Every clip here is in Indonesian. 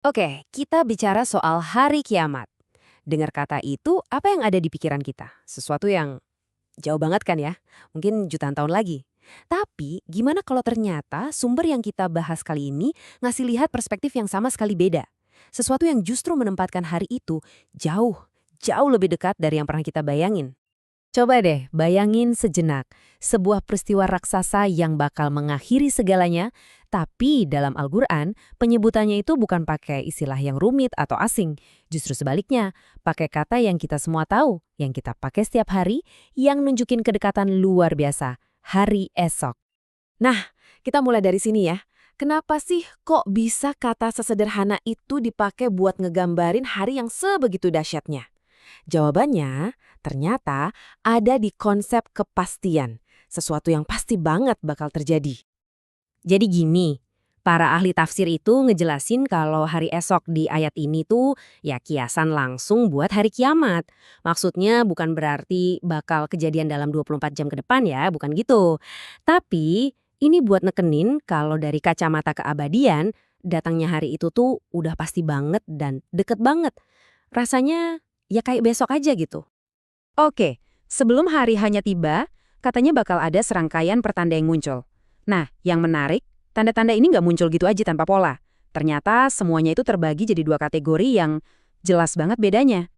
Oke, kita bicara soal hari kiamat. Dengar kata itu, apa yang ada di pikiran kita? Sesuatu yang jauh banget kan ya? Mungkin jutaan tahun lagi. Tapi, gimana kalau ternyata sumber yang kita bahas kali ini ngasih lihat perspektif yang sama sekali beda? Sesuatu yang justru menempatkan hari itu jauh, jauh lebih dekat dari yang pernah kita bayangin. Coba deh bayangin sejenak, sebuah peristiwa raksasa yang bakal mengakhiri segalanya, tapi dalam Al-Quran, penyebutannya itu bukan pakai istilah yang rumit atau asing. Justru sebaliknya, pakai kata yang kita semua tahu, yang kita pakai setiap hari, yang nunjukin kedekatan luar biasa, hari esok. Nah, kita mulai dari sini ya. Kenapa sih kok bisa kata sesederhana itu dipakai buat ngegambarin hari yang sebegitu dahsyatnya? Jawabannya, ternyata ada di konsep kepastian. Sesuatu yang pasti banget bakal terjadi. Jadi gini, para ahli tafsir itu ngejelasin kalau hari esok di ayat ini tuh ya kiasan langsung buat hari kiamat. Maksudnya bukan berarti bakal kejadian dalam 24 jam ke depan ya, bukan gitu. Tapi ini buat nekenin kalau dari kacamata keabadian, datangnya hari itu tuh udah pasti banget dan deket banget. Rasanya ya kayak besok aja gitu. Oke, sebelum hari hanya tiba, katanya bakal ada serangkaian pertanda yang muncul. Nah, yang menarik, tanda-tanda ini nggak muncul gitu aja tanpa pola. Ternyata semuanya itu terbagi jadi dua kategori yang jelas banget bedanya.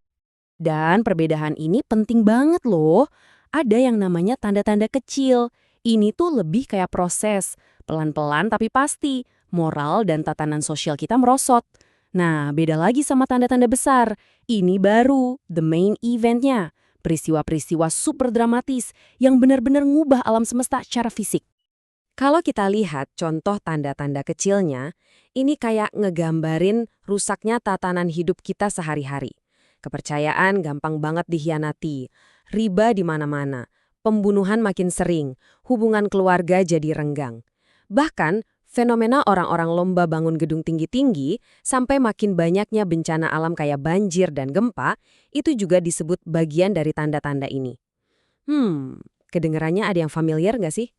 Dan perbedaan ini penting banget loh. Ada yang namanya tanda-tanda kecil. Ini tuh lebih kayak proses, pelan-pelan tapi pasti. Moral dan tatanan sosial kita merosot. Nah, beda lagi sama tanda-tanda besar. Ini baru, the main eventnya. Peristiwa-peristiwa super dramatis yang benar-benar ngubah alam semesta secara fisik. Kalau kita lihat contoh tanda-tanda kecilnya, ini kayak ngegambarin rusaknya tatanan hidup kita sehari-hari. Kepercayaan gampang banget dikhianati, riba di mana-mana, pembunuhan makin sering, hubungan keluarga jadi renggang. Bahkan, fenomena orang-orang lomba bangun gedung tinggi-tinggi sampai makin banyaknya bencana alam kayak banjir dan gempa, itu juga disebut bagian dari tanda-tanda ini. Kedengarannya ada yang familiar nggak sih?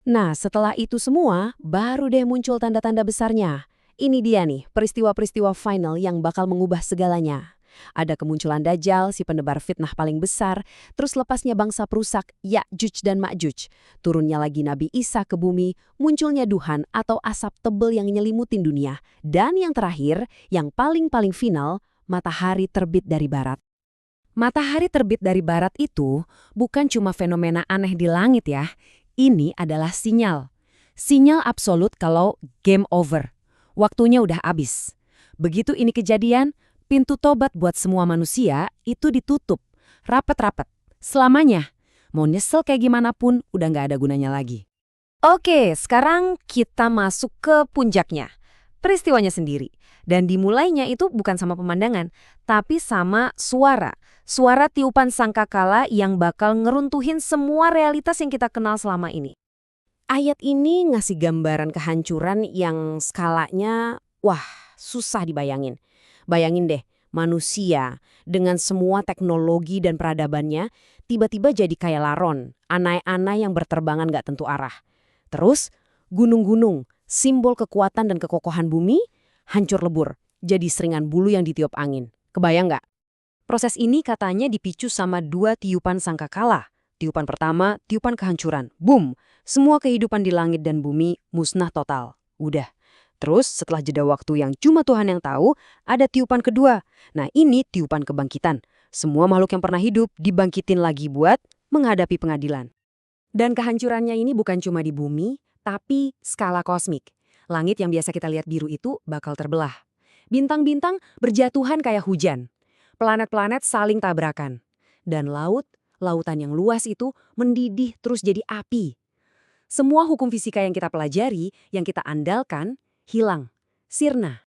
Nah, setelah itu semua, baru deh muncul tanda-tanda besarnya. Ini dia nih, peristiwa-peristiwa final yang bakal mengubah segalanya. Ada kemunculan Dajjal, si penebar fitnah paling besar, terus lepasnya bangsa perusak Ya'juj dan Ma'juj, turunnya lagi Nabi Isa ke bumi, munculnya duhan atau asap tebel yang nyelimutin dunia, dan yang terakhir, yang paling-paling final, matahari terbit dari barat. Matahari terbit dari barat itu bukan cuma fenomena aneh di langit ya, ini adalah sinyal. Sinyal absolut kalau game over. Waktunya udah habis. Begitu ini kejadian, pintu tobat buat semua manusia itu ditutup. Rapet-rapet. Selamanya. Mau nyesel kayak gimana pun udah nggak ada gunanya lagi. Oke, sekarang kita masuk ke puncaknya. Peristiwanya sendiri. Dan dimulainya itu bukan sama pemandangan, tapi sama suara. Suara tiupan sangkakala yang bakal ngeruntuhin semua realitas yang kita kenal selama ini. Ayat ini ngasih gambaran kehancuran yang skalanya, wah, susah dibayangin. Bayangin deh, manusia dengan semua teknologi dan peradabannya tiba-tiba jadi kayak laron, anai-anai yang berterbangan gak tentu arah. Terus, gunung-gunung, simbol kekuatan dan kekokohan bumi, hancur lebur, jadi seringan bulu yang ditiup angin. Kebayang nggak? Proses ini katanya dipicu sama dua tiupan sangkakala. Tiupan pertama, tiupan kehancuran. Boom! Semua kehidupan di langit dan bumi musnah total. Udah. Terus setelah jeda waktu yang cuma Tuhan yang tahu, ada tiupan kedua. Nah ini tiupan kebangkitan. Semua makhluk yang pernah hidup dibangkitin lagi buat menghadapi pengadilan. Dan kehancurannya ini bukan cuma di bumi, tapi skala kosmik. Langit yang biasa kita lihat biru itu bakal terbelah. Bintang-bintang berjatuhan kayak hujan. Planet-planet saling tabrakan. Dan laut, lautan yang luas itu mendidih terus jadi api. Semua hukum fisika yang kita pelajari, yang kita andalkan, hilang, sirna.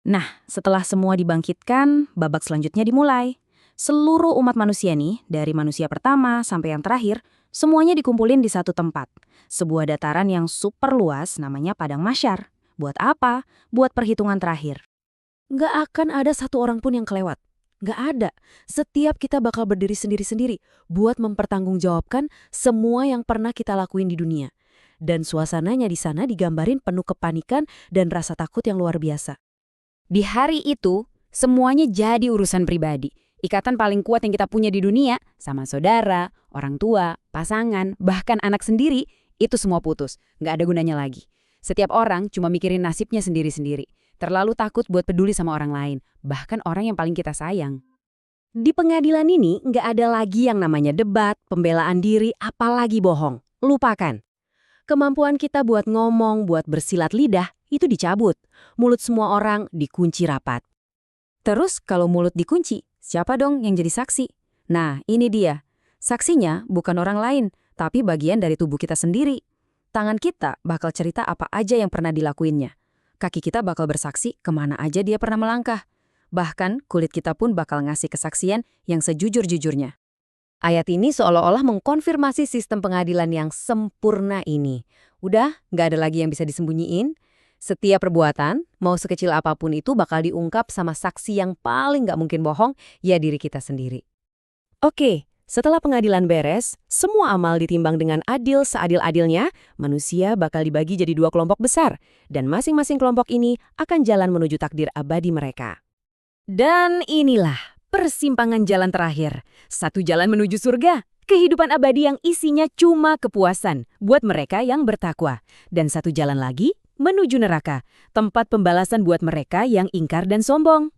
Nah, setelah semua dibangkitkan, babak selanjutnya dimulai. Seluruh umat manusia nih, dari manusia pertama sampai yang terakhir, semuanya dikumpulin di satu tempat. Sebuah dataran yang super luas namanya Padang Mahsyar. Buat apa? Buat perhitungan terakhir. Nggak akan ada satu orang pun yang kelewat. Nggak ada. Setiap kita bakal berdiri sendiri-sendiri buat mempertanggungjawabkan semua yang pernah kita lakuin di dunia. Dan suasananya di sana digambarin penuh kepanikan dan rasa takut yang luar biasa. Di hari itu, semuanya jadi urusan pribadi. Ikatan paling kuat yang kita punya di dunia, sama saudara, orang tua, pasangan, bahkan anak sendiri, itu semua putus. Nggak ada gunanya lagi. Setiap orang cuma mikirin nasibnya sendiri-sendiri. Terlalu takut buat peduli sama orang lain, bahkan orang yang paling kita sayang. Di pengadilan ini nggak ada lagi yang namanya debat, pembelaan diri, apalagi bohong. Lupakan. Kemampuan kita buat ngomong, buat bersilat lidah, itu dicabut. Mulut semua orang dikunci rapat. Terus kalau mulut dikunci, siapa dong yang jadi saksi? Nah, ini dia. Saksinya bukan orang lain, tapi bagian dari tubuh kita sendiri. Tangan kita bakal cerita apa aja yang pernah dilakuinnya. Kaki kita bakal bersaksi kemana aja dia pernah melangkah. Bahkan kulit kita pun bakal ngasih kesaksian yang sejujur-jujurnya. Ayat ini seolah-olah mengkonfirmasi sistem pengadilan yang sempurna ini. Udah, nggak ada lagi yang bisa disembunyiin. Setiap perbuatan, mau sekecil apapun itu bakal diungkap sama saksi yang paling nggak mungkin bohong, ya diri kita sendiri. Oke, setelah pengadilan beres, semua amal ditimbang dengan adil seadil-adilnya, manusia bakal dibagi jadi 2 kelompok besar, dan masing-masing kelompok ini akan jalan menuju takdir abadi mereka. Dan inilah persimpangan jalan terakhir. Satu jalan menuju surga, kehidupan abadi yang isinya cuma kepuasan buat mereka yang bertakwa. Dan satu jalan lagi menuju neraka, tempat pembalasan buat mereka yang ingkar dan sombong.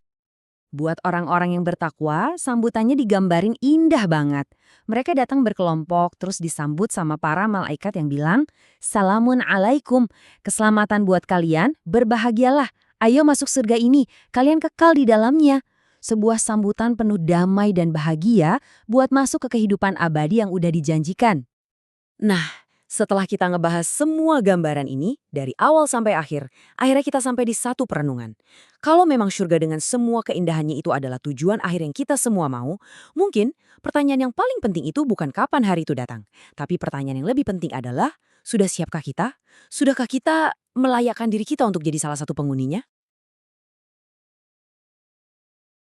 Buat orang-orang yang bertakwa, sambutannya digambarin indah banget. Mereka datang berkelompok, terus disambut sama para malaikat yang bilang, "Salamun alaikum, keselamatan buat kalian, berbahagialah. Ayo masuk surga ini, kalian kekal di dalamnya." Sebuah sambutan penuh damai dan bahagia buat masuk ke kehidupan abadi yang udah dijanjikan. Nah, setelah kita ngebahas semua gambaran ini, dari awal sampai akhir, akhirnya kita sampai di satu perenungan. Kalau memang surga dengan semua keindahannya itu adalah tujuan akhir yang kita semua mau, mungkin pertanyaan yang paling penting itu bukan kapan hari itu datang. Tapi pertanyaan yang lebih penting adalah, sudah siapkah kita? Sudahkah kita melayakkan diri kita untuk jadi salah satu penghuninya?